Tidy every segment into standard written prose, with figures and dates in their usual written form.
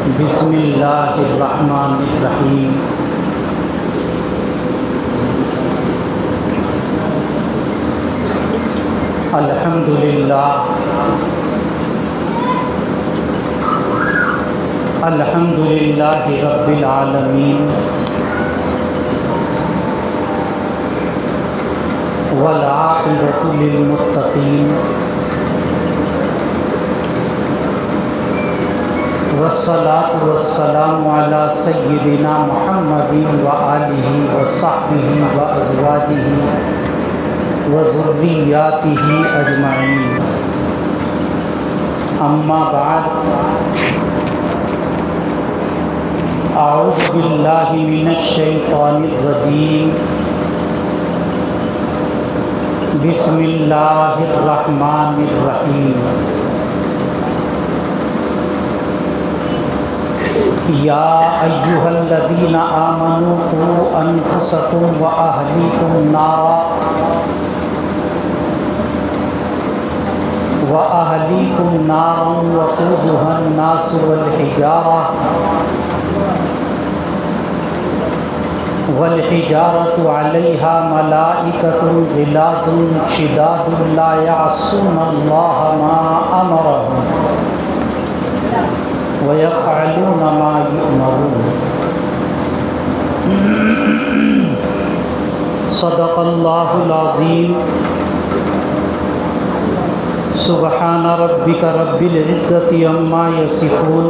بسم اللہ الرحمن الرحیم۔ الحمد للہ الحمد للہ رب العالمین، والعاقبۃ للمتقین، والصلاة والسلام علی سیدنا محمد وآلہ وصحبہ وازواجہ وذریاتہ اجمعین، اما بعد، اعوذ باللہ من الشیطان الرجیم، بسم اللہ الرحمن الرحیم۔ یا ایھا الذین آمنوا قوا انفسکم واہلیکم نارا وقودها الناس والحجارة علیہا ملائکۃ غلاظ شداد لا یعصون اللہ ما امرهم وَيَفْعَلُونَ مَا يُؤْمَرُونَ۔ صدق اللہ العظیم۔ سبحان ربک رب العزۃ عما یصفون،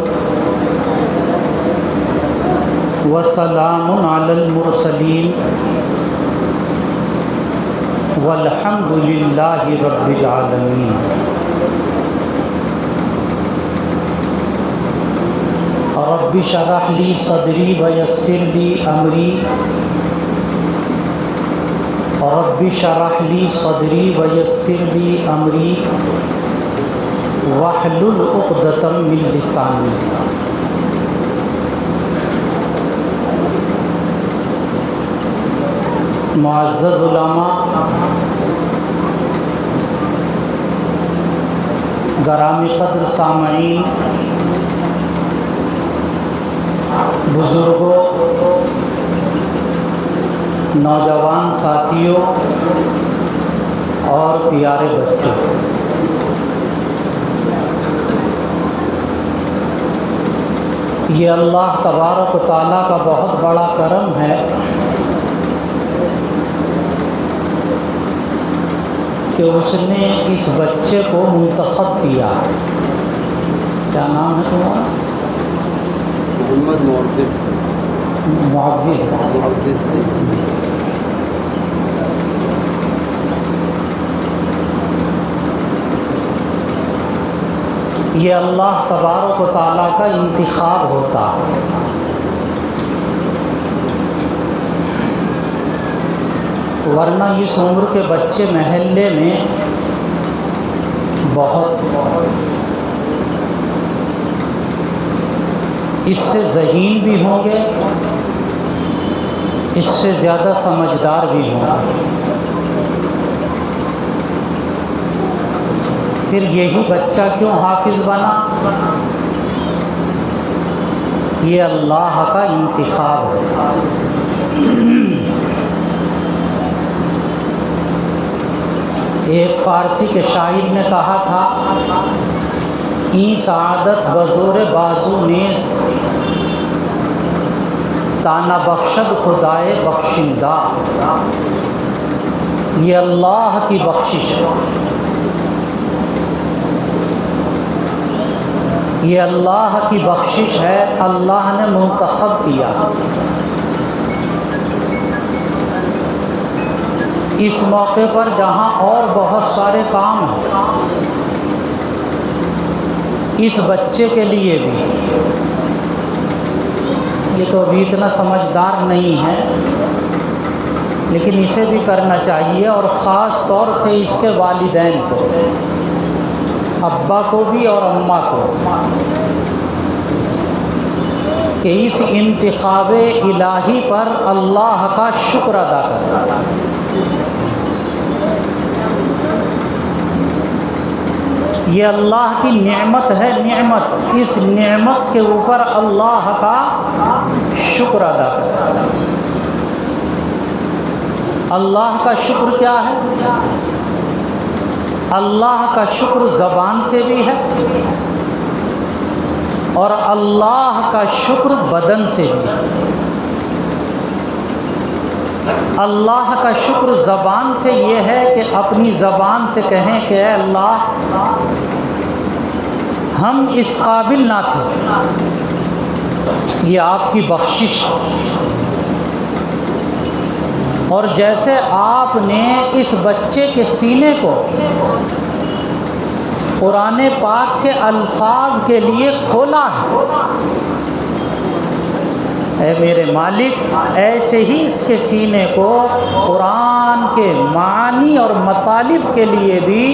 وسلام علی المرسلین، والحمد للہ رب العالمین۔ رب اشرح لی صدری ویسر لی امری، رب اشرح لی صدری ویسر لی امری، واحلل عقدۃ من لسانی۔ معزز علماء، گرامی قدر سامعین، بزرگوں، نوجوان ساتھیوں اور پیارے بچوں، یہ اللہ تبارک و تعالیٰ کا بہت بڑا کرم ہے کہ اس نے اس بچے کو منتخب کیا۔ کیا نام ہے تمہارا؟ محمد معوذ۔ یہ اللہ تبارک و تعالیٰ کا انتخاب ہوتا ہے۔ ورنہ اس عمر کے بچے محلے میں بہت اس سے ذہین بھی ہوں گے، اس سے زیادہ سمجھدار بھی ہوں گے۔ پھر یہی بچہ کیوں حافظ بنا؟ یہ اللہ کا انتخاب ہے۔ ایک فارسی کے شاعر نے کہا تھا، این سعادت بزور بازو نیست، تانا بخشد خدائے بخشندہ۔ یہ اللہ کی بخشش ہے، یہ اللہ کی بخشش ہے، اللہ نے منتخب کیا۔ اس موقع پر جہاں اور بہت سارے کام ہیں، اس بچے کے لیے بھی، یہ تو ابھی اتنا سمجھدار نہیں ہے لیکن اسے بھی کرنا چاہیے، اور خاص طور سے اس کے والدین کو، ابا کو بھی اور اماں کو، کہ اس انتخاب الہی پر اللہ کا شکر ادا کریں۔ یہ اللہ کی نعمت ہے، نعمت، اس نعمت کے اوپر اللہ کا شکر ادا کریں۔ اللہ کا شکر کیا ہے؟ اللہ کا شکر زبان سے بھی ہے اور اللہ کا شکر بدن سے بھی ہے۔ اللہ کا شکر زبان سے یہ ہے کہ اپنی زبان سے کہیں کہ اے اللہ، ہم اس قابل نہ تھے، یہ آپ کی بخشش ہے۔ اور جیسے آپ نے اس بچے کے سینے کو قرآن پاک کے الفاظ کے لیے کھولا ہے، اے میرے مالک ایسے ہی اس کے سینے کو قرآن کے معانی اور مطالب کے لیے بھی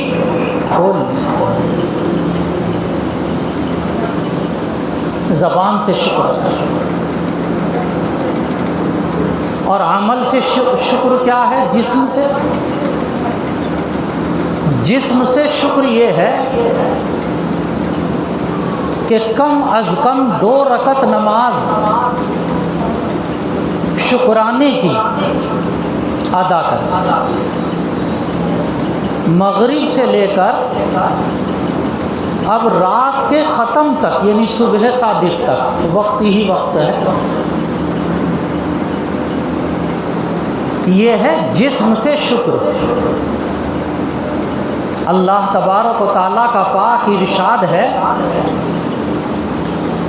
کھول دیا۔ زبان سے شکر اور عمل سے شکر کیا ہے؟ جسم سے۔ جسم سے شکر یہ ہے کہ کم از کم 2 رکعت نماز شکرانے کی ادا کر، مغرب سے لے کر اب رات کے ختم تک، یعنی صبح صادق تک وقت ہی وقت ہے۔ یہ ہے جسم سے شکر۔ اللہ تبارک و تعالیٰ کا پاک ارشاد ہے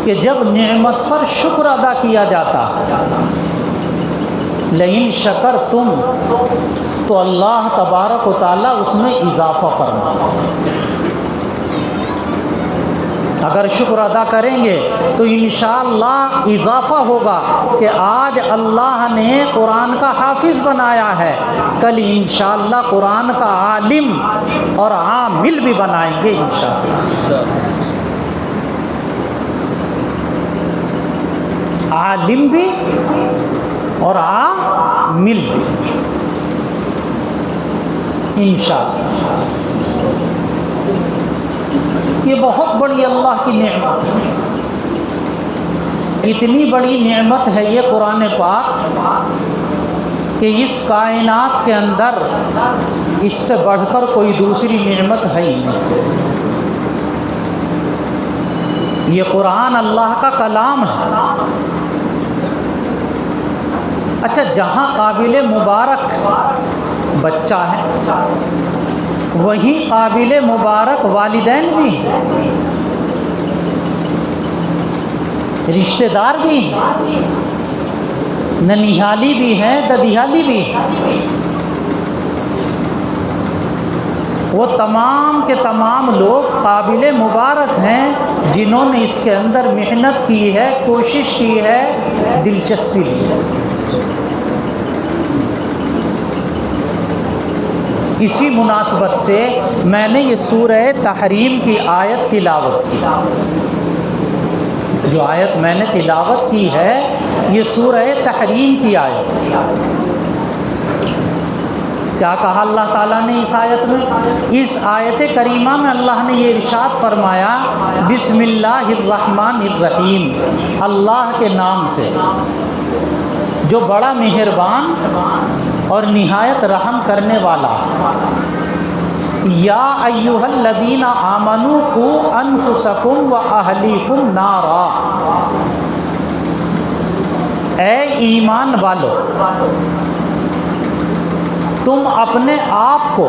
کہ جب نعمت پر شکر ادا کیا جاتا، لئن شکرتم، تو اللہ تبارک و تعالیٰ اس میں اضافہ فرماتا ہے۔ اگر شکر ادا کریں گے تو انشاءاللہ اضافہ ہوگا کہ آج اللہ نے قرآن کا حافظ بنایا ہے، کل انشاءاللہ قرآن کا عالم اور عامل بھی بنائیں گے انشاءاللہ۔ عالم بھی اور عامل بھی انشاءاللہ۔ یہ بہت بڑی اللہ کی نعمت ہے، اتنی بڑی نعمت ہے یہ قرآن پاک کہ اس کائنات کے اندر اس سے بڑھ کر کوئی دوسری نعمت ہے ہی نہیں۔ یہ قرآن اللہ کا کلام ہے۔ اچھا، جہاں قابل مبارک بچہ ہے وہیں قابل مبارک والدین بھی ہیں، رشتہ دار بھی ہیں، ننیحالی بھی ہیں، ددیحالی بھی ہیں۔ وہ تمام کے تمام لوگ قابل مبارک ہیں جنہوں نے اس کے اندر محنت کی ہے، کوشش کی ہے، دلچسپی لی ہے۔ اسی مناسبت سے میں نے یہ سورہ تحریم کی آیت تلاوت کی۔ جو آیت میں نے تلاوت کی ہے یہ سورہ تحریم کی آیت ہے۔ کیا کہا اللہ تعالیٰ نے اس آیت میں؟ اس آیت کریمہ میں اللہ نے یہ ارشاد فرمایا، بسم اللہ الرحمن الرحیم، اللہ کے نام سے جو بڑا مہربان اور نہایت رحم کرنے والا۔ یا ایھا الذین آمنوا قوا انفسکم واہلیکم نارا، اے ایمان والو، تم اپنے آپ کو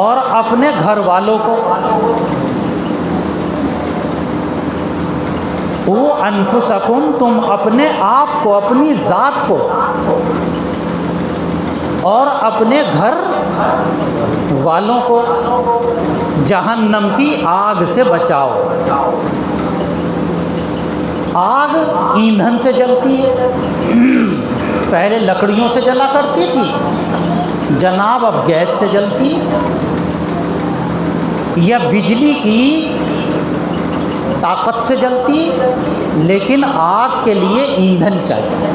اور اپنے گھر والوں کو، وہ انفسکم، تم اپنے آپ کو، اپنی ذات کو اور اپنے گھر والوں کو جہنم کی آگ سے بچاؤ۔ آگ ایندھن سے جلتی ہے، پہلے لکڑیوں سے جلا کرتی تھی جناب، اب گیس سے جلتی ہے، یا بجلی کی طاقت سے جلتی ہے، لیکن آگ کے لیے ایندھن چاہیے۔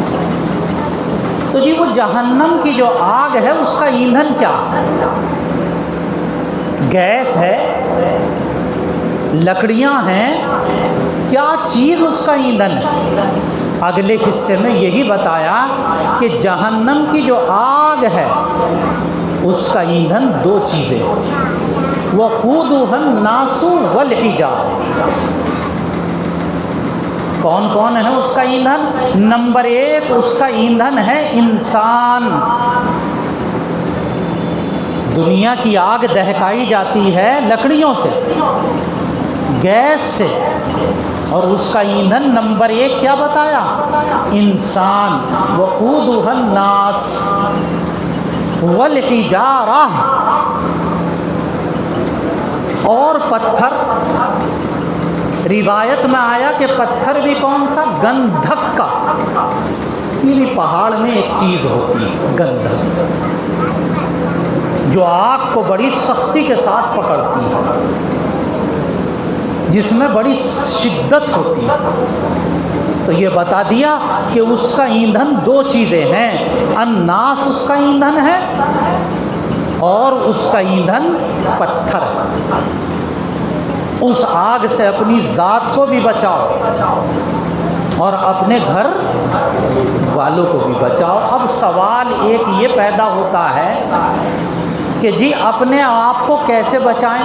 تو جی وہ جہنم کی جو آگ ہے اس کا ایندھن کیا ہے؟ گیس ہے، لکڑیاں ہیں، کیا چیز اس کا ایندھن ہے؟ اگلے حصے میں یہی بتایا کہ جہنم کی جو آگ ہے اس کا ایندھن دو چیزیں، وقودها الناس والحجارہ۔ کون کون ہے اس کا ایندھن؟ نمبر ایک اس کا ایندھن ہے انسان۔ دنیا کی آگ دہکائی جاتی ہے لکڑیوں سے، گیس سے، اور اس کا ایندھن نمبر ایک کیا بتایا؟ انسان۔ وقودها الناس والحجارہ، اور پتھر۔ روایت میں آیا کہ پتھر بھی کون سا؟ گندھک کا۔ یہ بھی پہاڑ میں ایک چیز ہوتی ہے گندھک، جو آگ کو بڑی سختی کے ساتھ پکڑتی ہے، جس میں بڑی شدت ہوتی ہے۔ تو یہ بتا دیا کہ اس کا ایندھن دو چیزیں ہیں، الناس اس کا ایندھن ہے اور اس کا ایندھن پتھر ہے۔ اس آگ سے اپنی ذات کو بھی بچاؤ اور اپنے گھر والوں کو بھی بچاؤ۔ اب سوال ایک یہ پیدا ہوتا ہے کہ جی اپنے آپ کو کیسے بچائیں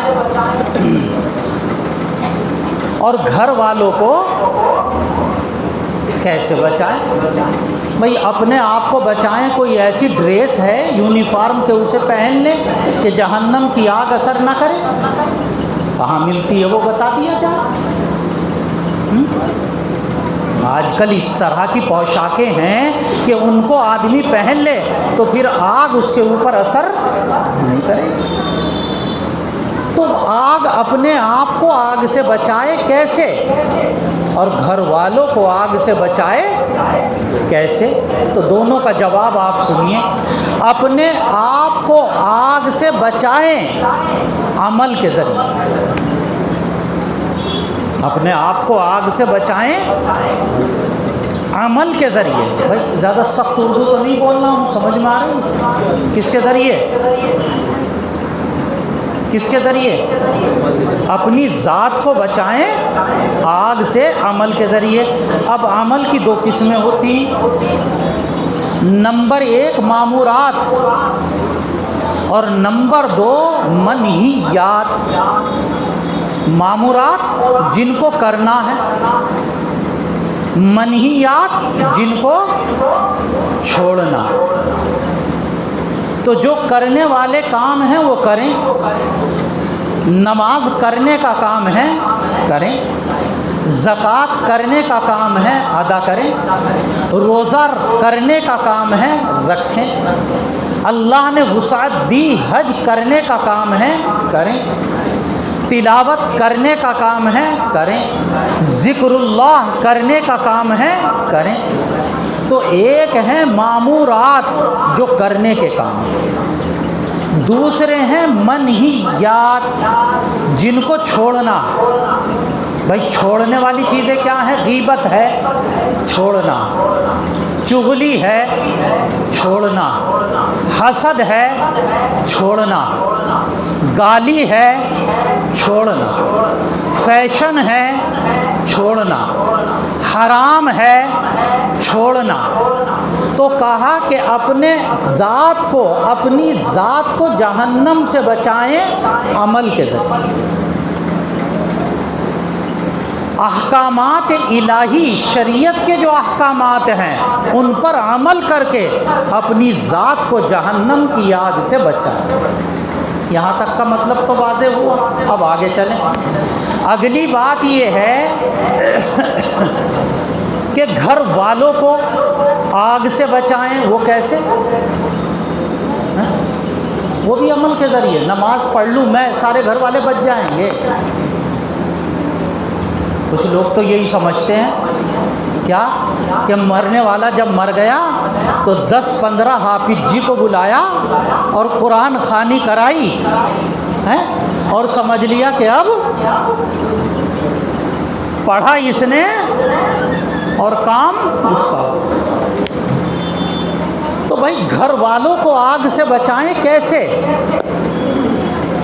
اور گھر والوں کو کیسے بچائیں؟ بھئی اپنے آپ کو بچائیں، کوئی ایسی ڈریس ہے یونیفارم کہ اسے پہن لیں کہ جہنم کی آگ اثر نہ کرے؟ کہاں ملتی ہے وہ بتا دیا جائے۔ آج کل اس طرح کی پوشاکیں ہیں کہ ان کو آدمی پہن لے تو پھر آگ اس کے اوپر اثر نہیں کرے۔ تو آگ اپنے آپ کو آگ سے بچائے کیسے اور گھر والوں کو آگ سے بچائے کیسے؟ تو دونوں کا جواب آپ سنیے۔ اپنے آپ کو آگ سے بچائیں عمل کے ذریعے، اپنے آپ کو آگ سے بچائیں عمل کے ذریعے۔ بھائی زیادہ سخت اردو تو نہیں بولنا ہوں، سمجھ میں آ رہی؟ کس کے ذریعے؟ کس کے ذریعے؟ اپنی ذات کو بچائیں آگ سے عمل کے ذریعے۔ اب عمل کی دو قسمیں ہوتی ہیں، نمبر ایک مامورات اور نمبر دو منہیات۔ مامورات جن کو کرنا ہے، منہیات جن کو چھوڑنا۔ تو جو کرنے والے کام ہیں وہ کریں، نماز کرنے کا کام ہے کریں، زکوٰۃ کرنے کا کام ہے ادا کریں، روزہ کرنے کا کام ہے رکھیں، اللہ نے وسعت دی حج کرنے کا کام ہے کریں، تلاوت کرنے کا کام ہے کریں، ذکر اللہ کرنے کا کام ہے کریں۔ تو ایک ہیں مامورات جو کرنے کے کام، دوسرے ہیں منہیات جن کو چھوڑنا۔ بھائی چھوڑنے والی چیزیں کیا ہیں؟ غیبت ہے چھوڑنا، چغلی ہے چھوڑنا، حسد ہے چھوڑنا، گالی ہے چھوڑنا، فیشن ہے چھوڑنا، حرام ہے چھوڑنا۔ تو کہا کہ اپنے ذات کو، اپنی ذات کو جہنم سے بچائیں عمل کے ذریعے۔ احکامات الہی، شریعت کے جو احکامات ہیں ان پر عمل کر کے اپنی ذات کو جہنم کی آگ سے بچائیں۔ یہاں تک کا مطلب تو واضح ہوا۔ اب آگے چلیں۔ اگلی بات یہ ہے کہ گھر والوں کو آگ سے بچائیں، وہ کیسے؟ وہ بھی عمل کے ذریعے۔ نماز پڑھ لوں میں، سارے گھر والے بچ جائیں گے؟ کچھ لوگ تو یہی سمجھتے ہیں کیا کہ مرنے والا جب مر گیا تو 10-15 حافظ جی کو بلایا اور قرآن خوانی کرائی اور سمجھ لیا کہ اب پڑھا اس نے اور کام اس کا۔ تو بھائی گھر والوں کو آگ سے بچائیں کیسے؟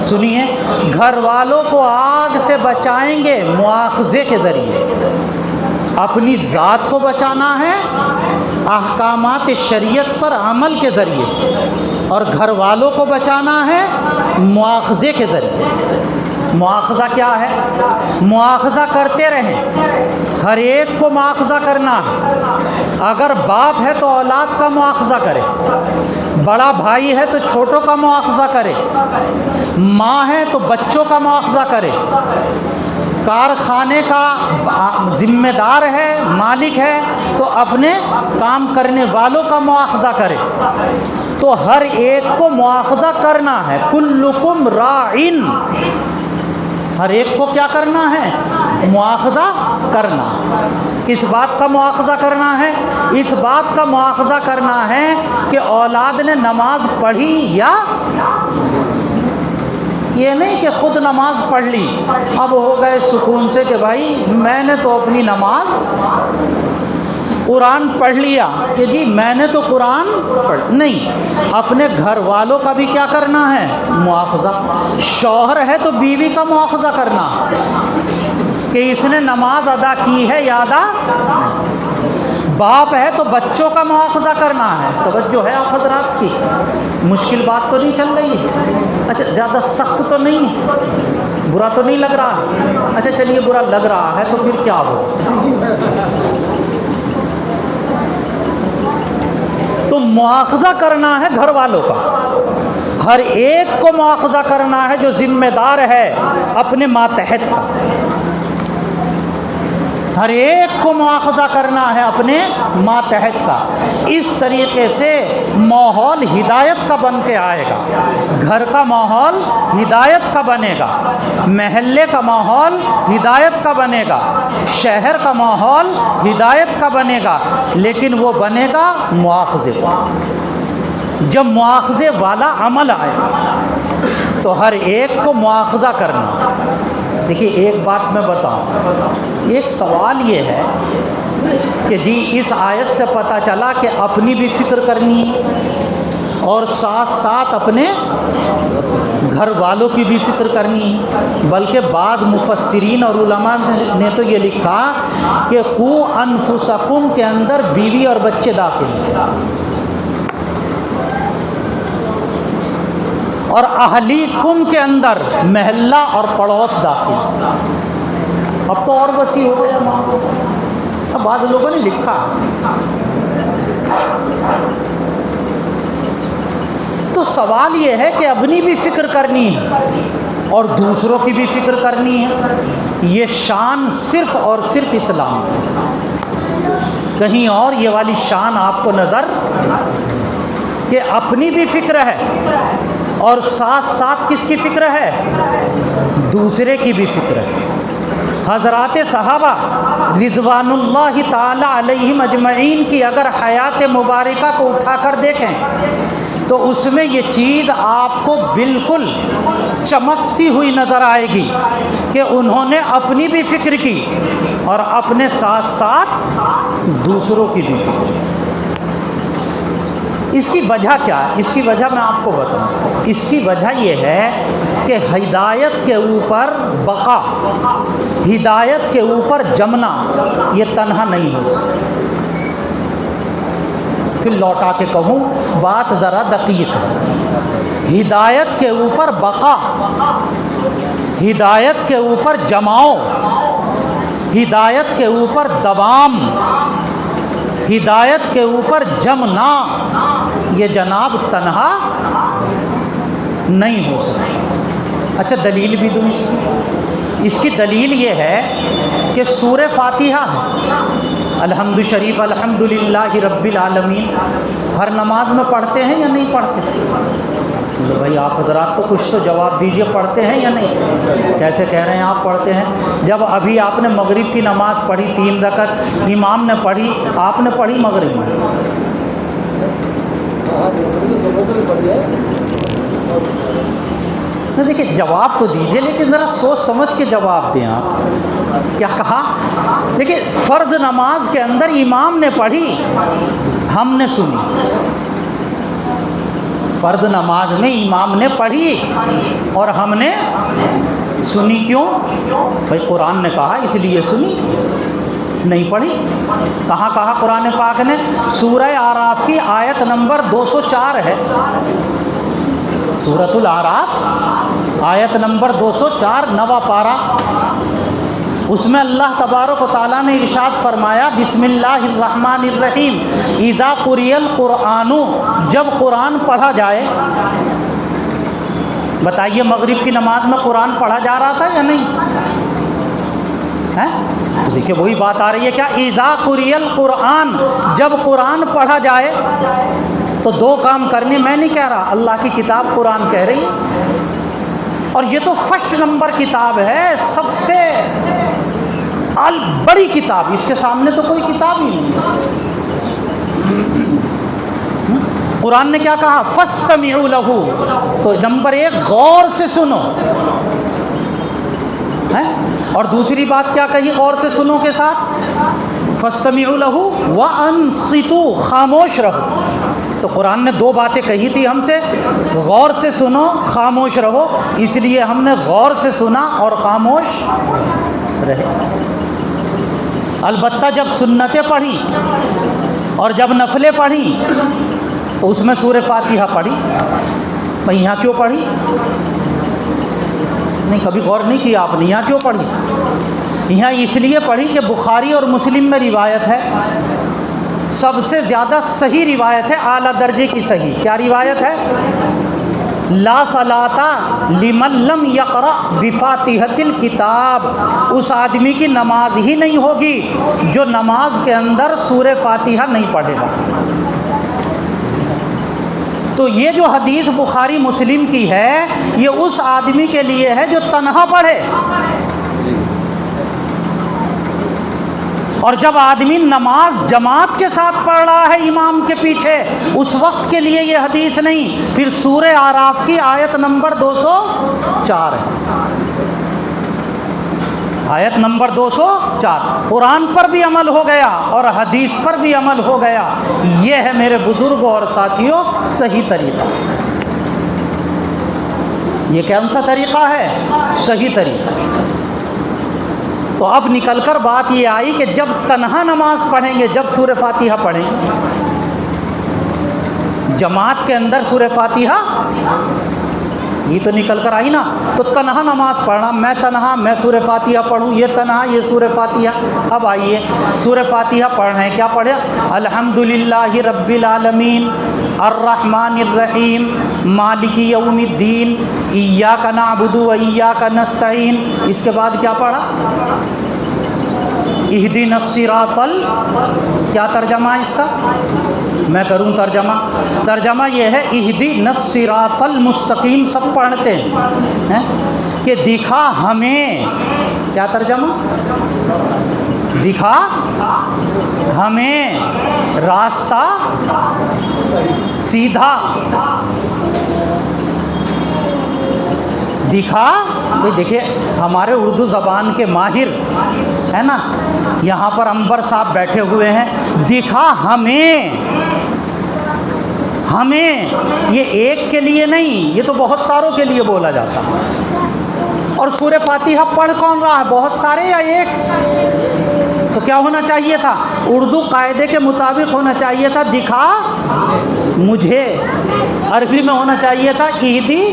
سنیے، گھر والوں کو آگ سے بچائیں گے مواخذے کے ذریعے، اپنی ذات کو بچانا ہے احکامات شریعت پر عمل کے ذریعے، اور گھر والوں کو بچانا ہے مواخذے کے ذریعے۔ مواخذہ کیا ہے؟ مواخذہ کرتے رہیں، ہر ایک کو مواخذہ کرنا ہے۔ اگر باپ ہے تو اولاد کا مواخذہ کرے، بڑا بھائی ہے تو چھوٹوں کا مواخذہ کرے، ماں ہے تو بچوں کا مواخذہ کرے، کارخانے کا ذمہ دار ہے، مالک ہے تو اپنے کام کرنے والوں کا مواخذہ کرے۔ تو ہر ایک کو مواخذہ کرنا ہے۔ کلکم راعن، ہر ایک کو کیا کرنا ہے؟ مواخذہ کرنا۔ کس بات کا مواخذہ کرنا ہے؟ اس بات کا مواخذہ کرنا ہے کہ اولاد نے نماز پڑھی یا یہ نہیں کہ خود نماز پڑھ لی، اب ہو گئے سکون سے کہ بھائی میں نے تو اپنی نماز، قرآن پڑھ لیا کہ جی میں نے تو قرآن پڑھ، نہیں، اپنے گھر والوں کا بھی کیا کرنا ہے؟ مواخذہ۔ شوہر ہے تو بیوی کا مواخذہ کرنا کہ اس نے نماز ادا کی ہے یا ادا نہیں۔ باپ ہے تو بچوں کا مواخذہ کرنا ہے۔ توجہ ہے آپ حضرات کی؟ مشکل بات تو نہیں چل رہی ہے؟ اچھا زیادہ سخت تو نہیں ہے؟ برا تو نہیں لگ رہا؟ اچھا چلیے برا لگ رہا ہے تو پھر کیا ہو؟ تو مواخذہ کرنا ہے گھر والوں کا، ہر ایک کو مواخذہ کرنا ہے جو ذمہ دار ہے اپنے ماتحت کا، ہر ایک کو مواخذہ کرنا ہے اپنے ماتحت کا۔ اس طریقے سے ماحول ہدایت کا بن کے آئے گا، گھر کا ماحول ہدایت کا بنے گا، محلے کا ماحول ہدایت کا بنے گا، شہر کا ماحول ہدایت کا بنے گا، لیکن وہ بنے گا مواخذے والا۔ جب مواخذے والا عمل آئے گا تو ہر ایک کو مواخذہ کرنا۔ دیکھیے ایک بات میں بتاؤں، ایک سوال یہ ہے کہ جی اس آیت سے پتہ چلا کہ اپنی بھی فکر کرنی ہے اور ساتھ ساتھ اپنے گھر والوں کی بھی فکر کرنی ہے، بلکہ بعض مفسرین اور علماء نے تو یہ لکھا کہ قو انفسکم کے اندر بیوی اور بچے داخل ہیں، اور اہلیکم کے اندر محلہ اور پڑوس داخل۔ اب تو اور وسیع ہو گیا، اب بعض لوگوں نے لکھا۔ تو سوال یہ ہے کہ اپنی بھی فکر کرنی ہے اور دوسروں کی بھی فکر کرنی ہے۔ یہ شان صرف اور صرف اسلام ہے، کہیں اور یہ والی شان آپ کو نظر کہ اپنی بھی فکر ہے اور ساتھ ساتھ کس کی فکر ہے؟ دوسرے کی بھی فکر ہے۔ حضرات صحابہ رضوان اللہ تعالی علیہم اجمعین کی اگر حیات مبارکہ کو اٹھا کر دیکھیں تو اس میں یہ چیز آپ کو بالکل چمکتی ہوئی نظر آئے گی کہ انہوں نے اپنی بھی فکر کی اور اپنے ساتھ ساتھ دوسروں کی بھی فکر کی۔ اس کی وجہ کیا ہے؟ اس کی وجہ میں آپ کو بتاؤں۔ اس کی وجہ یہ ہے کہ ہدایت کے اوپر بقا، ہدایت کے اوپر جمنا یہ تنہا نہیں ہو سکتا۔ پھر لوٹا کے کہوں بات ذرا دقیق ہے، ہدایت کے اوپر بقا، ہدایت کے اوپر جماؤ، ہدایت کے اوپر دوام، ہدایت کے اوپر جمنا، یہ جناب تنہا نہیں ہو سکتا۔ اچھا دلیل بھی دوں اس کی دلیل یہ ہے کہ سورہ فاتحہ ہے، الحمد شریف الحمدللہ رب العالمین، ہر نماز میں پڑھتے ہیں یا نہیں پڑھتے؟ بھائی آپ حضرات تو کچھ تو جواب دیجئے، پڑھتے ہیں یا نہیں؟ کیسے کہہ رہے ہیں آپ پڑھتے ہیں؟ جب ابھی آپ نے مغرب کی نماز پڑھی 3 رکعت، امام نے پڑھی، آپ نے پڑھی مغرب میں؟ دیکھیں جواب تو دیجئے لیکن ذرا سوچ سمجھ کے جواب دیں۔ آپ کیا کہا؟ دیکھیں فرض نماز کے اندر امام نے پڑھی، ہم نے سنی۔ فرض نماز میں امام نے پڑھی، اور ہم نے سنی کیوں؟ بھائی قرآن نے کہا اس لیے سنی، نہیں پڑھی۔ کہاں کہا قرآن پاک نے؟ سورہ اعراف کی آیت نمبر 204 ہے، سورۃ الاعراف آیت نمبر 204 نواں پارہ، اس میں اللہ تبارک و تعالیٰ نے ارشاد فرمایا بسم اللہ الرحمن الرحیم اذا قرئ القرآن، جب قرآن پڑھا جائے۔ بتائیے مغرب کی نماز میں قرآن پڑھا جا رہا تھا یا نہیں؟ تو دیکھیں وہی بات آ رہی ہے کیا؟ اذا قرئ القرآن، جب قرآن پڑھا جائے تو دو کام کرنے، میں نہیں کہہ رہا، اللہ کی کتاب قرآن کہہ رہی ہے، اور یہ تو فرسٹ نمبر کتاب ہے، سب سے بڑی کتاب، اس کے سامنے تو کوئی کتاب ہی نہیں ہے۔ قرآن نے کیا کہا؟ فاستمعوا لہ، تو نمبر 1 غور سے سنو، اور دوسری بات کیا کہی غور سے سنو کے ساتھ؟ فاستمعوا لہ وانصتوا، خاموش رہو۔ تو قرآن نے 2 باتیں کہی تھی ہم سے، غور سے سنو، خاموش رہو، اس لیے ہم نے غور سے سنا اور خاموش رہے۔ البتہ جب سنتیں پڑھی اور جب نفلیں پڑھی تو اس میں سورہ فاتحہ پڑھی۔ بھئی یہاں کیوں پڑھی؟ نہیں، کبھی غور نہیں کیا آپ نے یہاں کیوں پڑھی؟ یہاں اس لیے پڑھی کہ بخاری اور مسلم میں روایت ہے، سب سے زیادہ صحیح روایت ہے، اعلیٰ درجے کی صحیح۔ کیا روایت ہے؟ لا صلاۃ لمن لم یقرأ بفاتحۃ الکتاب، اس آدمی کی نماز ہی نہیں ہوگی جو نماز کے اندر سورہ فاتحہ نہیں پڑھے گا۔ تو یہ جو حدیث بخاری مسلم کی ہے یہ اس آدمی کے لیے ہے جو تنہا پڑھے، اور جب آدمی نماز جماعت کے ساتھ پڑھ رہا ہے امام کے پیچھے، اس وقت کے لیے یہ حدیث نہیں۔ پھر سورہ اعراف کی آیت نمبر 204 ہے، آیت نمبر 204، قرآن پر بھی عمل ہو گیا اور حدیث پر بھی عمل ہو گیا۔ یہ ہے میرے بزرگوں اور ساتھیوں صحیح طریقہ۔ یہ کون سا طریقہ ہے؟ صحیح طریقہ۔ تو اب نکل کر بات یہ آئی کہ جب تنہا نماز پڑھیں گے، جب سورہ فاتحہ پڑھیں گے، جماعت کے اندر سورہ فاتحہ، یہ تو نکل کر آئی نا۔ تو تنہا نماز پڑھنا، میں تنہا میں سورہ فاتحہ پڑھوں، یہ تنہا یہ سورہ فاتحہ۔ اب آئیے سورہ فاتحہ پڑھ رہے ہیں، کیا پڑھے؟ الحمدللہ رب العالمین الرحمن الرحیم مالک یوم الدین ایاک نعبد و ایاک نستعین۔ اس کے بعد کیا پڑھا؟ اہدنا الصراط کیا ترجمہ ہے اس کا؟ میں کروں ترجمہ یہ ہے اہدنا الصراط المستقیم، سب پڑھتے ہیں کہ دکھا ہمیں، کیا ترجمہ؟ دکھا ہمیں راستہ سیدھا، دکھا۔ بھئی دیکھیے ہمارے اردو زبان کے ماہر ہے نا، یہاں پر انور صاحب بیٹھے ہوئے ہیں، دکھا ہمیں، ہمیں یہ ایک کے لیے نہیں، یہ تو بہت ساروں کے لیے بولا جاتا۔ اور سورہ فاتحہ پڑھ کون رہا ہے؟ بہت سارے یا ایک؟ تو کیا ہونا چاہیے تھا؟ اردو قاعدے کے مطابق ہونا چاہیے تھا دکھا مجھے، عربی میں ہونا چاہیے تھا اہدی،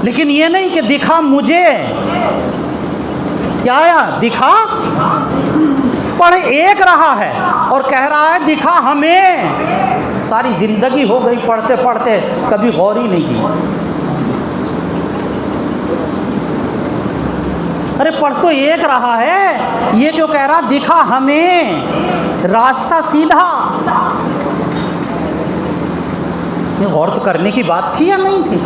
لیکن یہ نہیں کہ دکھا مجھے، کیا آیا؟ دکھا پڑھ ایک رہا ہے اور کہہ رہا ہے دکھا ہمیں۔ ساری زندگی ہو گئی پڑھتے پڑھتے، کبھی غور ہی نہیں کی۔ ارے پڑھ تو ایک رہا ہے، یہ کیوں کہہ رہا دکھا ہمیں راستہ سیدھا؟ یہ غور تو کرنے کی بات تھی یا نہیں تھی؟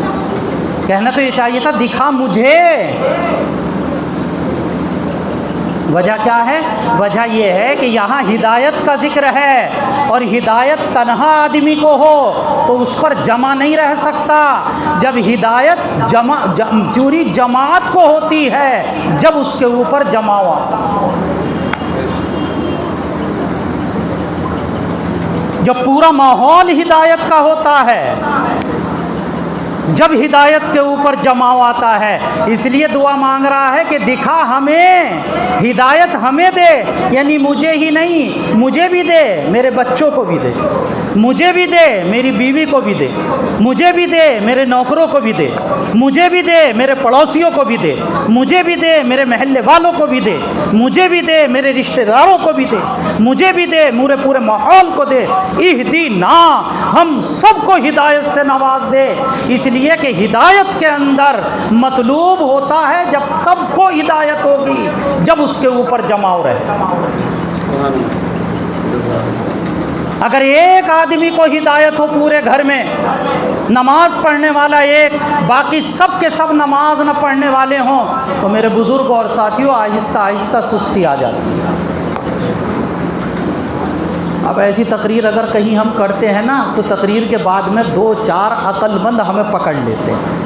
کہنا تو یہ چاہیے تھا دکھا مجھے۔ وجہ کیا ہے؟ وجہ یہ ہے کہ یہاں ہدایت کا ذکر ہے، اور ہدایت تنہا آدمی کو ہو تو اس پر جمع نہیں رہ سکتا۔ جب ہدایت چوری جماعت کو ہوتی ہے جب اس کے اوپر جماؤ آتا۔ جب پورا ماحول ہدایت کا ہوتا ہے، جب ہدایت کے اوپر جماؤ آتا ہے، اس لیے دعا مانگ رہا ہے کہ دکھا ہمیں، ہدایت ہمیں دے، یعنی مجھے ہی نہیں، مجھے بھی دے، میرے بچوں کو بھی دے، مجھے بھی دے، میری بیوی کو بھی دے، مجھے بھی دے، میرے نوکروں کو بھی دے، مجھے بھی دے، میرے پڑوسیوں کو بھی دے، مجھے بھی دے، میرے محلے والوں کو بھی دے، مجھے بھی دے، میرے رشتہ داروں کو بھی دے، مجھے بھی دے، میرے پورے ماحول کو دے، اہدینا، ہم سب کو ہدایت سے نواز دے۔ اس لیے کہ ہدایت کے اندر مطلوب ہوتا ہے جب سب کو ہدایت ہوگی، جب اس کے اوپر جماؤ رہے۔ اگر ایک آدمی کو ہدایت ہو پورے گھر میں، نماز پڑھنے والا ایک، باقی سب کے سب نماز نہ پڑھنے والے ہوں، تو میرے بزرگ اور ساتھیوں آہستہ آہستہ سستی آ جاتی ہے۔ اب ایسی تقریر اگر کہیں ہم کرتے ہیں نا، تو تقریر کے بعد میں 2-4 عقل مند ہمیں پکڑ لیتے ہیں۔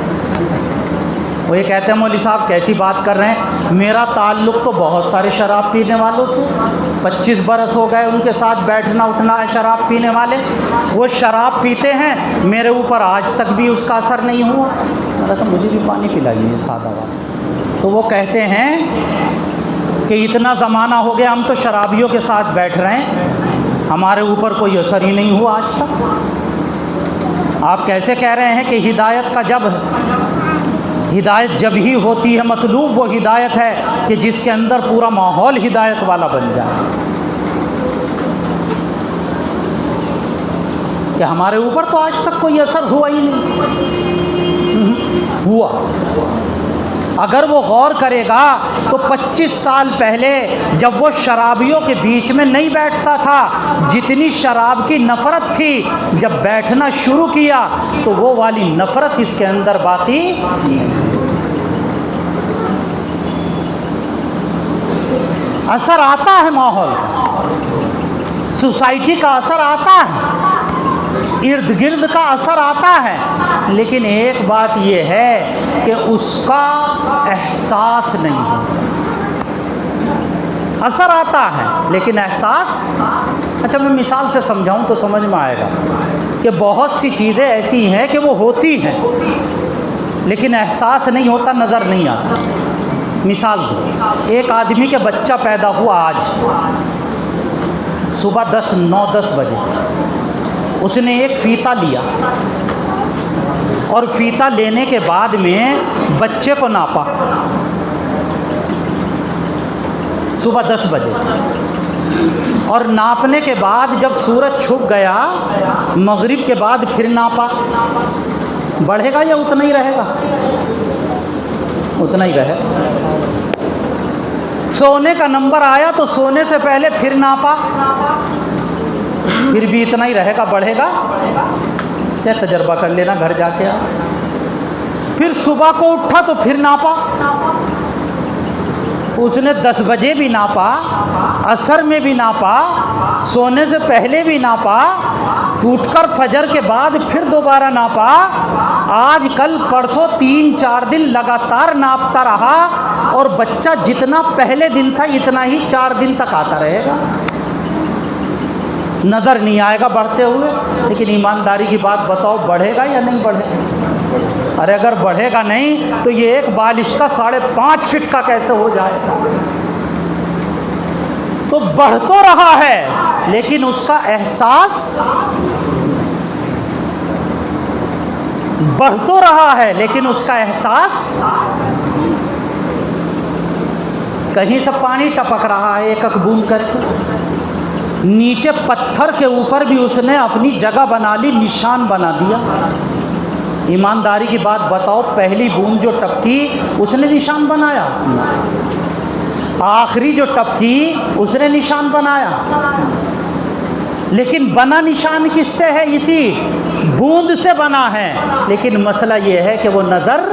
وہ یہ کہتے ہیں مولوی صاحب کیسی بات کر رہے ہیں، میرا تعلق تو بہت سارے شراب پینے والوں سے، 25 برس ہو گئے ان کے ساتھ بیٹھنا اٹھنا ہے، شراب پینے والے، وہ شراب پیتے ہیں، میرے اوپر آج تک بھی اس کا اثر نہیں ہوا۔ میں کہا مجھے بھی پانی پلائیے سادہ بات۔ تو وہ کہتے ہیں کہ اتنا زمانہ ہو گیا ہم تو شرابیوں کے ساتھ بیٹھ رہے ہیں، ہمارے اوپر کوئی اثر ہی نہیں ہوا آج تک۔ آپ کیسے کہہ رہے ہیں کہ ہدایت کا جب ہدایت جب ہی ہوتی ہے، مطلوب وہ ہدایت ہے کہ جس کے اندر پورا ماحول ہدایت والا بن جائے، کہ ہمارے اوپر تو آج تک کوئی اثر ہوا ہی نہیں ہوا۔ اگر وہ غور کرے گا تو 25 سال پہلے جب وہ شرابیوں کے بیچ میں نہیں بیٹھتا تھا، جتنی شراب کی نفرت تھی، جب بیٹھنا شروع کیا تو وہ والی نفرت اس کے اندر باقی اثر آتا ہے، ماحول سوسائٹی کا اثر آتا ہے، ارد گرد کا اثر آتا ہے، لیکن ایک بات یہ ہے کہ اس کا احساس نہیں ہوتا۔ اثر آتا ہے لیکن احساس، اچھا میں مثال سے سمجھاؤں تو سمجھ میں آئے گا کہ بہت سی چیزیں ایسی ہیں کہ وہ ہوتی ہیں لیکن احساس نہیں ہوتا، نظر نہیں آتا۔ مثال دو، ایک آدمی کے بچہ پیدا ہوا آج صبح 9-10 بجے، اس نے ایک فیتا لیا اور فیتا لینے کے بعد میں بچے کو ناپا صبح 10 بجے، اور ناپنے کے بعد جب سورج چھپ گیا مغرب کے بعد پھر ناپا، بڑھے گا یا اتنا ہی رہے گا؟ اتنا ہی رہے۔ سونے کا نمبر آیا تو سونے سے پہلے پھر ناپا، پھر بھی اتنا ہی رہے گا، بڑھے گا؟ کیا تجربہ کر لینا گھر جا کے آپ۔ پھر صبح کو اٹھا تو پھر ناپا، اس نے 10 بجے بھی ناپا، عصر میں بھی ناپا، سونے سے پہلے بھی ناپا، اٹھ کر فجر کے بعد پھر دوبارہ ناپا، آج کل پرسوں 3-4 دن لگاتار ناپتا رہا، اور بچہ جتنا پہلے دن تھا اتنا ہی 4 دن تک آتا رہے گا، نظر نہیں آئے گا بڑھتے ہوئے۔ لیکن ایمانداری کی بات بتاؤ، بڑھے گا یا نہیں بڑھے گا؟ ارے اگر بڑھے گا نہیں تو یہ ایک بالشتہ 5.5 فٹ کا کیسے ہو جائے گا؟ تو بڑھ تو رہا ہے لیکن اس کا احساس، بڑھ تو رہا ہے لیکن اس کا احساس، کہیں سے پانی ٹپک رہا ہے ایک بوند کر کے، نیچے پتھر کے اوپر بھی اس نے اپنی جگہ بنا لی، نشان بنا دیا۔ ایمانداری کی بات بتاؤ، پہلی بوند جو ٹپکی اس نے نشان بنایا؟ آخری جو ٹپکی اس نے نشان بنایا؟ لیکن بنا نشان کس سے ہے؟ اسی بوند سے بنا ہے، لیکن مسئلہ یہ ہے کہ وہ نظر،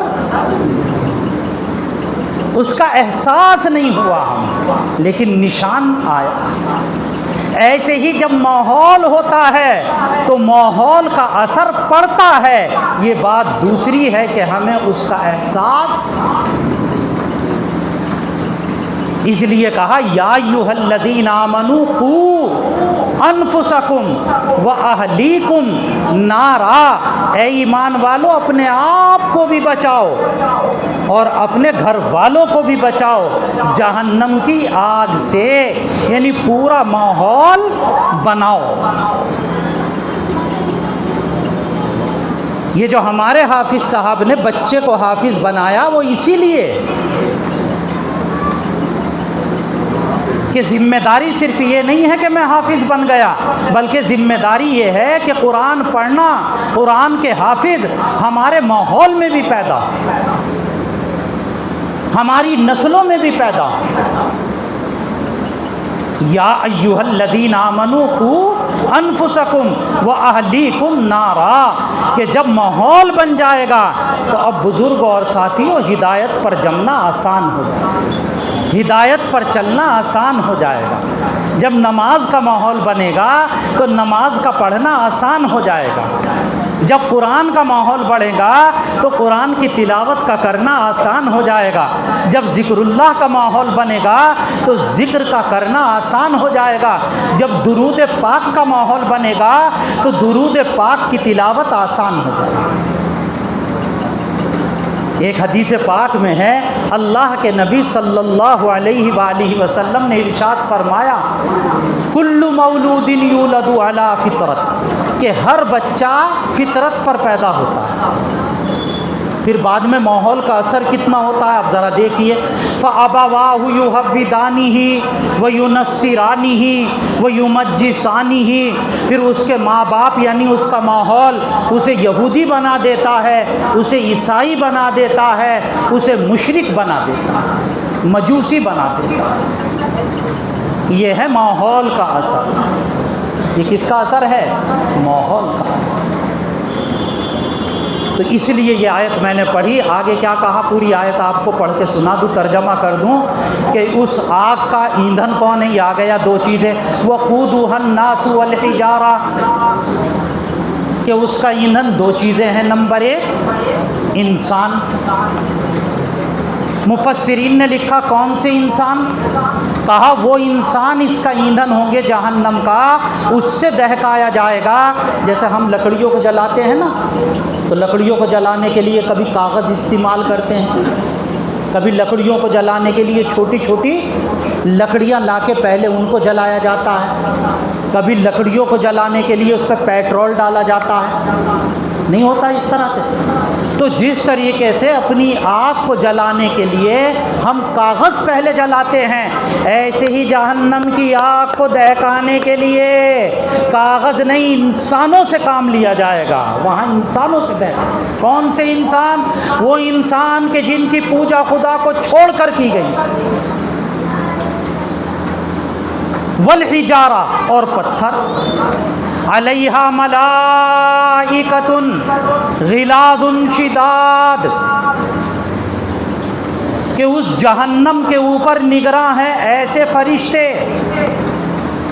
اس کا احساس نہیں ہوا ہم، لیکن نشان آیا۔ ایسے ہی جب ماحول ہوتا ہے تو ماحول کا اثر پڑتا ہے، یہ بات دوسری ہے کہ ہمیں اس کا احساس، اس لیے کہا یا ایھا الذین آمنوا قوا انفسکم واہلیکم نارا، اے ایمان والو اپنے آپ کو بھی بچاؤ اور اپنے گھر والوں کو بھی بچاؤ جہنم کی آگ سے، یعنی پورا ماحول بناؤ۔ یہ جو ہمارے حافظ صاحب نے بچے کو حافظ بنایا وہ اسی لیے کہ ذمہ داری صرف یہ نہیں ہے کہ میں حافظ بن گیا، بلکہ ذمہ داری یہ ہے کہ قرآن پڑھنا، قرآن کے حافظ ہمارے ماحول میں بھی پیدا، ہماری نسلوں میں بھی پیدا۔ یا ایھا الذین آمنوا قوا انفسکم واہلیکم نارا، کہ جب ماحول بن جائے گا تو اب بزرگوں اور ساتھیوں ہدایت پر جمنا آسان ہو جائے گا، ہدایت پر چلنا آسان ہو جائے گا۔ جب نماز کا ماحول بنے گا تو نماز کا پڑھنا آسان ہو جائے گا، جب قرآن کا ماحول بڑھے گا تو قرآن کی تلاوت کا کرنا آسان ہو جائے گا، جب ذکر اللہ کا ماحول بنے گا تو ذکر کا کرنا آسان ہو جائے گا، جب درود پاک کا ماحول بنے گا تو درود پاک کی تلاوت آسان ہو جائے گی۔ ایک حدیث پاک میں ہے اللہ کے نبی صلی اللہ علیہ وآلہ وسلم نے ارشاد فرمایا کل مولود یولد علی فطرت، کہ ہر بچہ فطرت پر پیدا ہوتا ہے۔ پھر بعد میں ماحول کا اثر کتنا ہوتا ہے آپ ذرا دیکھیے، فَأَبَوَاهُ يُهَوِّدَانِهِ وَيُنَصِّرَانِهِ وَيُمَجِّسَانِهِ، پھر اس کے ماں باپ یعنی اس کا ماحول اسے یہودی بنا دیتا ہے، اسے عیسائی بنا دیتا ہے، اسے مشرک بنا دیتا ہے، مجوسی بنا دیتا ہے۔ یہ ہے ماحول کا اثر۔ یہ کس کا اثر ہے؟ ماحول کا اثر۔ تو اس لیے یہ آیت میں نے پڑھی، آگے کیا کہا پوری آیت آپ کو پڑھ کے سنا دوں، ترجمہ کر دوں کہ اس آگ کا ایندھن کون ہے؟ یہ آ گیا دو چیزیں، وَقُودُهَا النَّاسُ وَالْحِجَارَةُ، کہ اس کا ایندھن دو چیزیں ہیں، نمبر ایک انسان۔ مفسرین نے لکھا کون سے انسان؟ کہا وہ انسان اس کا ایندھن ہوں گے جہنم کا، اس سے دہکایا جائے گا۔ جیسے ہم لکڑیوں کو جلاتے ہیں نا، تو لکڑیوں کو جلانے کے لیے کبھی کاغذ استعمال کرتے ہیں، کبھی لکڑیوں کو جلانے کے لیے چھوٹی چھوٹی لکڑیاں لا کے پہلے ان کو جلایا جاتا ہے، کبھی لکڑیوں کو جلانے کے لیے اس پہ پیٹرول ڈالا جاتا ہے، نہیں ہوتا اس طرح سے؟ تو جس طریقے سے اپنی آگ کو جلانے کے لیے ہم کاغذ پہلے جلاتے ہیں، ایسے ہی جہنم کی آگ کو دہکانے کے لیے کاغذ نہیں انسانوں سے کام لیا جائے گا۔ وہاں انسانوں سے کون سے انسان؟ وہ انسان کہ جن کی پوجا خدا کو چھوڑ کر کی گئی، والحجارہ، اور پتھر، علیہا ملائکۃ غلاظ شداد، کہ اس جہنم کے اوپر نگراں ہیں ایسے فرشتے۔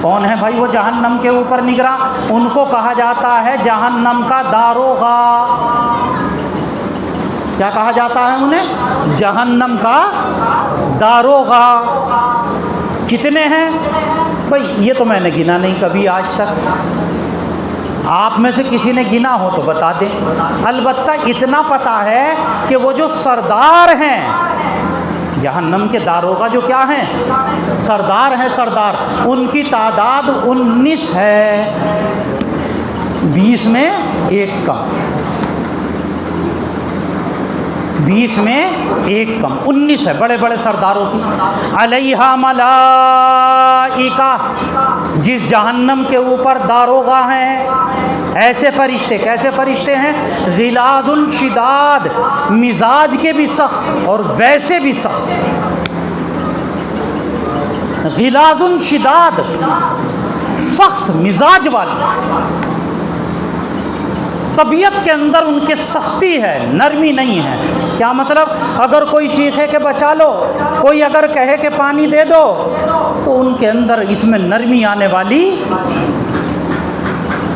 کون ہیں بھائی وہ جہنم کے اوپر نگراں؟ ان کو کہا جاتا ہے جہنم کا داروغہ۔ کیا کہا جاتا ہے انہیں؟ جہنم کا داروغہ۔ کتنے ہیں بھائی؟ یہ تو میں نے گنا نہیں کبھی آج تک، آپ میں سے کسی نے گنا ہو تو بتا دیں۔ البتہ اتنا پتہ ہے کہ وہ جو سردار ہیں جہنم کے داروغہ، جو کیا ہیں؟ سردار ہیں، سردار، ان کی تعداد 19 ہے، 20 میں ایک کم، 20 میں ایک کم، 19 ہے بڑے بڑے سرداروں کی۔ علیہا ملائکہ، جس جہنم کے اوپر داروغہ ہیں ایسے فرشتے۔ کیسے فرشتے ہیں؟ غلاظ شداد، مزاج کے بھی سخت اور ویسے بھی سخت۔ غلاظ شداد، سخت مزاج والے، طبیعت کے اندر ان کے سختی ہے، نرمی نہیں ہے۔ کیا مطلب؟ اگر کوئی چیخے کہ بچا لو، کوئی اگر کہے کہ پانی دے دو، تو ان کے اندر اس میں نرمی آنے والی۔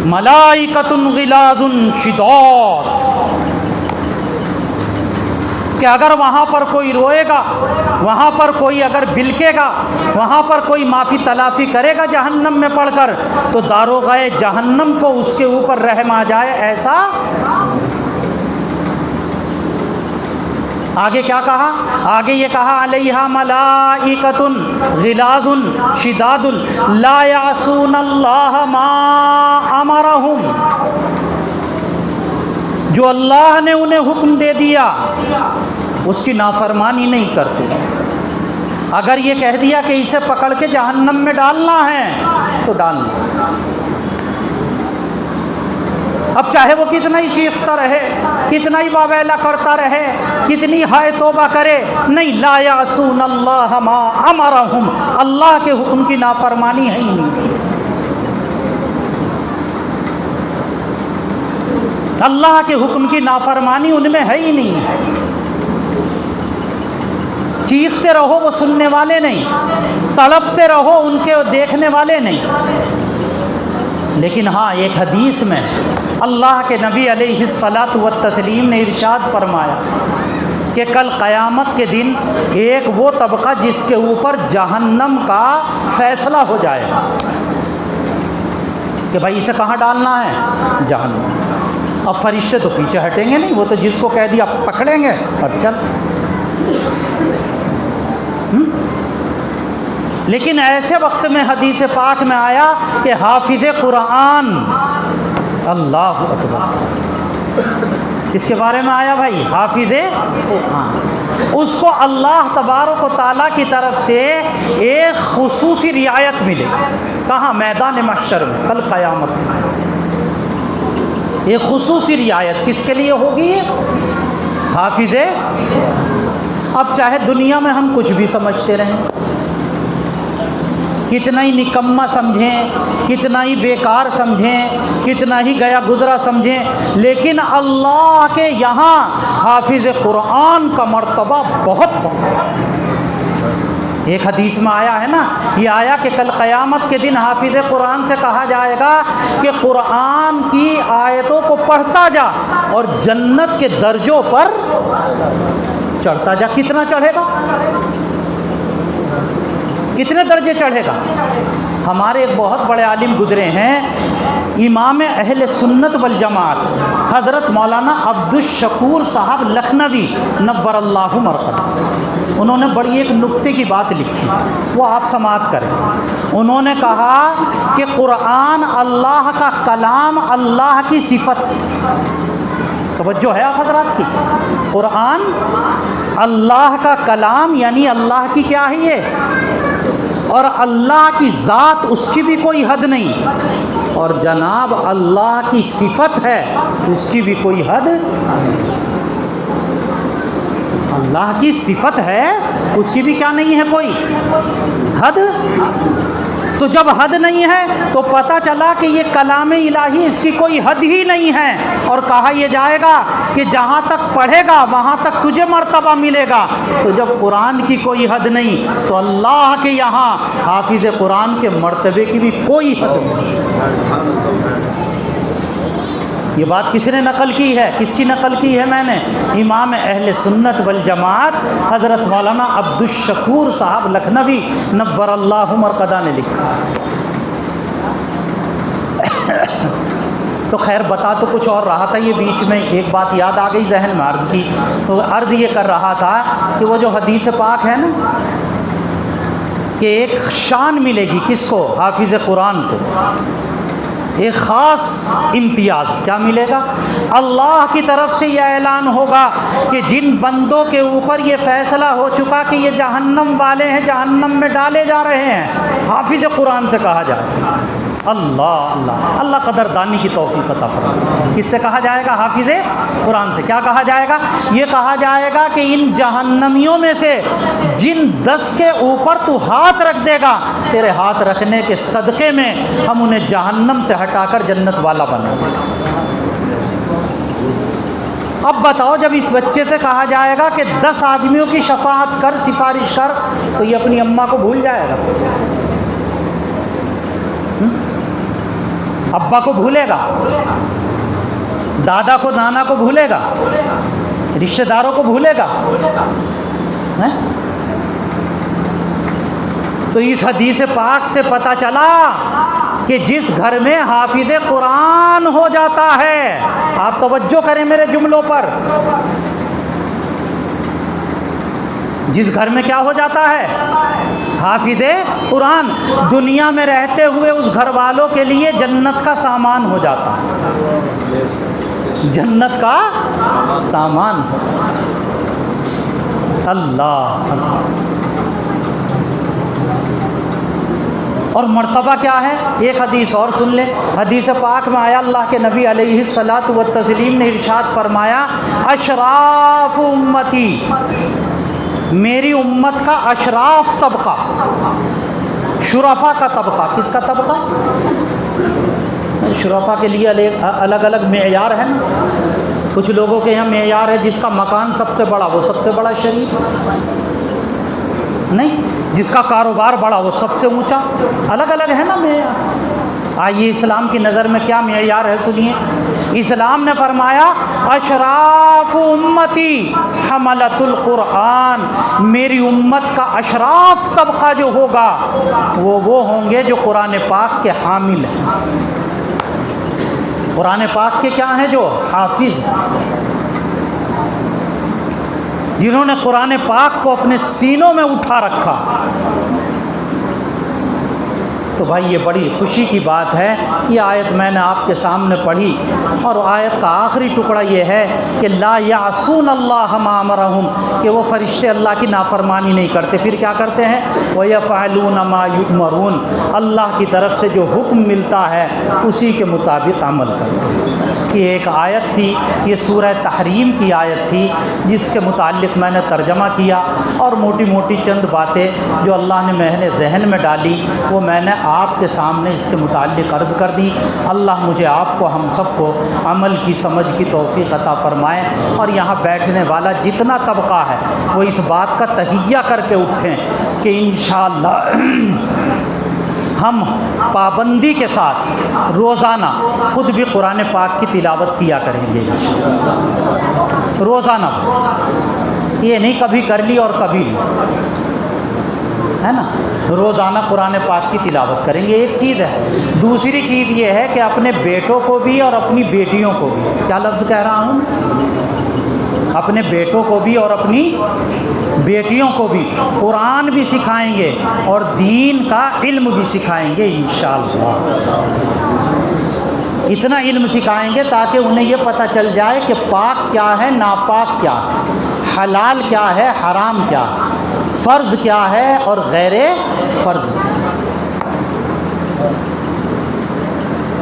ملائکۃ غلاظ شداد، کہ اگر وہاں پر کوئی روئے گا وہاں پر کوئی اگر بلکے گا، وہاں پر کوئی معافی تلافی کرے گا جہنم میں پڑھ کر، تو داروغہ جہنم کو اس کے اوپر رحم آ جائے، ایسا۔ آگے کیا کہا؟ آگے یہ کہا علیہا ملائکۃ غلاظ شداد لا یعصون اللہ ما امرہم، جو اللہ نے انہیں حکم دے دیا اس کی نافرمانی نہیں کرتے۔ اگر یہ کہہ دیا کہ اسے پکڑ کے جہنم میں ڈالنا ہے تو ڈالنا، اب چاہے وہ کتنا ہی چیختا رہے، کتنا ہی واویلا کرتا رہے، کتنی ہائے توبہ کرے، نہیں، لا یعصون اللہ ما امرہم، اللہ کے حکم کی نافرمانی ہے ہی نہیں، اللہ کے حکم کی نافرمانی ان میں ہے ہی نہیں۔ چیختے رہو وہ سننے والے نہیں، تڑپتے رہو ان کے دیکھنے والے نہیں۔ لیکن ہاں، ایک حدیث میں اللہ کے نبی علیہ الصلاۃ والتسلیم نے ارشاد فرمایا کہ کل قیامت کے دن ایک وہ طبقہ جس کے اوپر جہنم کا فیصلہ ہو جائے گا کہ بھائی اسے کہاں ڈالنا ہے، جہنم۔ اب فرشتے تو پیچھے ہٹیں گے نہیں، وہ تو جس کو کہہ دیا پکڑیں گے اور چل۔ لیکن ایسے وقت میں حدیث پاک میں آیا کہ حافظ قرآن، اللہ اکبر، کس کے بارے میں آیا بھائی؟ حافظ قرآن، اس کو اللہ تبارک و تعالیٰ کی طرف سے ایک خصوصی رعایت ملے۔ کہاں؟ میدان محشر میں، کل قیامت میں ایک خصوصی رعایت کس کے لیے ہوگی؟ حافظ۔ اب چاہے دنیا میں ہم کچھ بھی سمجھتے رہیں، کتنا ہی نکما سمجھیں، کتنا ہی بیکار سمجھیں، کتنا ہی گیا گزرا سمجھیں، لیکن اللہ کے یہاں حافظ قرآن کا مرتبہ بہت بڑا۔ ایک حدیث میں آیا ہے نا، یہ آیا کہ کل قیامت کے دن حافظ قرآن سے کہا جائے گا کہ قرآن کی آیتوں کو پڑھتا جا اور جنت کے درجوں پر چڑھتا جا۔ کتنا چڑھے گا؟ کتنے درجے چڑھے گا؟ ہمارے ایک بہت بڑے عالم گزرے ہیں، امام اہل سنت والجماعت حضرت مولانا عبدالشکور صاحب لکھنوی نور اللہ مرقدہ۔ انہوں نے بڑی ایک نکتے کی بات لکھی، وہ آپ سماعت کریں۔ انہوں نے کہا کہ قرآن اللہ کا کلام، اللہ کی صفت۔ توجہ ہے آپ حضرات کی؟ قرآن اللہ کا کلام، یعنی اللہ کی کیا ہے یہ، اور اللہ کی ذات، اس کی بھی کوئی حد نہیں، اور جناب اللہ کی صفت ہے، اس کی بھی کوئی حد۔ اللہ کی صفت ہے، اس کی بھی کیا نہیں ہے کوئی حد۔ تو جب حد نہیں ہے تو پتہ چلا کہ یہ کلام الہی، اس کی کوئی حد ہی نہیں ہے، اور کہا یہ جائے گا کہ جہاں تک پڑھے گا وہاں تک تجھے مرتبہ ملے گا۔ تو جب قرآن کی کوئی حد نہیں تو اللہ کے یہاں حافظ قرآن کے مرتبے کی بھی کوئی حد نہیں۔ یہ بات کس نے نقل کی ہے؟ کس کی نقل کی ہے؟ میں نے امام اہل سنت والجماعت حضرت مولانا عبدالشکور صاحب لکھنوی نور اللہ مرقدہ نے لکھا۔ تو خیر بتا تو کچھ اور رہا تھا، یہ بیچ میں ایک بات یاد آ گئی ذہن میں عرض کی، تو عرض یہ کر رہا تھا کہ وہ جو حدیث پاک ہے نا کہ ایک شان ملے گی کس کو؟ حافظ قرآن کو، ایک خاص امتیاز کیا ملے گا؟ اللہ کی طرف سے یہ اعلان ہوگا کہ جن بندوں کے اوپر یہ فیصلہ ہو چکا کہ یہ جہنم والے ہیں، جہنم میں ڈالے جا رہے ہیں، حافظ قرآن سے کہا جائے۔ اللہ اللہ اللہ قدردانی کی توفیق عطا فرمائے۔ کس سے کہا جائے گا؟ حافظ قرآن سے۔ کیا کہا جائے گا؟ یہ کہا جائے گا کہ ان جہنمیوں میں سے جن 10 کے اوپر تو ہاتھ رکھ دے گا، تیرے ہاتھ رکھنے کے صدقے میں ہم انہیں جہنم سے ہٹا کر جنت والا بنا دیں۔ اب بتاؤ، جب اس بچے سے کہا جائے گا کہ 10 آدمیوں کی شفاعت کر، سفارش کر، تو یہ اپنی اماں کو بھول جائے گا؟ ابا کو بھولے گا؟ دادا کو، نانا کو بھولے گا؟ رشتہ داروں کو بھولے گا؟ تو اس حدیث پاک سے پتہ چلا کہ جس گھر میں حافظ قرآن ہو جاتا ہے، آپ توجہ کریں میرے جملوں پر، جس گھر میں کیا ہو جاتا ہے؟ حافظ قرآن، دنیا میں رہتے ہوئے اس گھر والوں کے لیے جنت کا سامان ہو جاتا ہے، جنت کا سامان ہو جاتا ہے۔ اللہ اللہ۔ اور مرتبہ کیا ہے؟ ایک حدیث اور سن لیں، حدیث پاک میں آیا، اللہ کے نبی علیہ الصلاۃ والتسلیم نے ارشاد فرمایا، اشراف امتی، میری امت کا اشراف طبقہ، شرفا کا طبقہ، کس کا طبقہ؟ شرفا کے لیے الگ الگ معیار ہے نا، کچھ لوگوں کے یہاں معیار ہے جس کا مکان سب سے بڑا وہ سب سے بڑا شریف، نہیں، جس کا کاروبار بڑا وہ سب سے اونچا، الگ الگ ہے نا معیار۔ آئیے اسلام کی نظر میں کیا معیار ہے سنیے۔ اسلام نے فرمایا، اشراف امتی حملۃ القرآن، میری امت کا اشراف طبقہ جو ہوگا وہ ہوں گے جو قرآن پاک کے حامل ہیں، قرآن پاک کے کیا ہیں؟ جو حافظ ہیں، جنہوں نے قرآن پاک کو اپنے سینوں میں اٹھا رکھا۔ تو بھائی یہ بڑی خوشی کی بات ہے۔ یہ آیت میں نے آپ کے سامنے پڑھی، اور آیت کا آخری ٹکڑا یہ ہے کہ لا یعصون اللہ ما امرہم، کہ وہ فرشتے اللہ کی نافرمانی نہیں کرتے، پھر کیا کرتے ہیں؟ وَيَفْعَلُونَ مَا يُؤْمَرُونَ، اللہ کی طرف سے جو حکم ملتا ہے اسی کے مطابق عمل کرتے ہیں۔ یہ ایک آیت تھی، یہ سورہ تحریم کی آیت تھی، جس کے متعلق میں نے ترجمہ کیا، اور موٹی موٹی چند باتیں جو اللہ نے میرے ذہن میں ڈالی وہ میں نے آپ کے سامنے اس کے متعلق عرض کر دی۔ اللہ مجھے، آپ کو، ہم سب کو عمل کی سمجھ کی توفیق عطا فرمائے، اور یہاں بیٹھنے والا جتنا طبقہ ہے وہ اس بات کا تہیہ کر کے اٹھیں کہ انشاءاللہ ہم پابندی کے ساتھ روزانہ خود بھی قرآن پاک کی تلاوت کیا کریں گے، روزانہ، یہ نہیں کبھی کر لی اور کبھی نہیں، ہے نا، روزانہ قرآن پاک کی تلاوت کریں گے، ایک چیز ہے۔ دوسری چیز یہ ہے کہ اپنے بیٹوں کو بھی اور اپنی بیٹیوں کو بھی، کیا لفظ کہہ رہا ہوں، اپنے بیٹوں کو بھی اور اپنی بیٹیوں کو بھی قرآن بھی سکھائیں گے اور دین کا علم بھی سکھائیں گے انشاءاللہ۔ اتنا علم سکھائیں گے تاکہ انہیں یہ پتہ چل جائے کہ پاک کیا ہے، ناپاک کیا ہے، حلال کیا ہے، حرام کیا ہے، فرض کیا ہے اور غیر فرض۔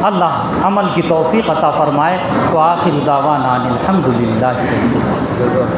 اللہ عمل کی توفیق عطا فرمائے۔ تو آخر دعوانا الحمدللہ رب العالمین۔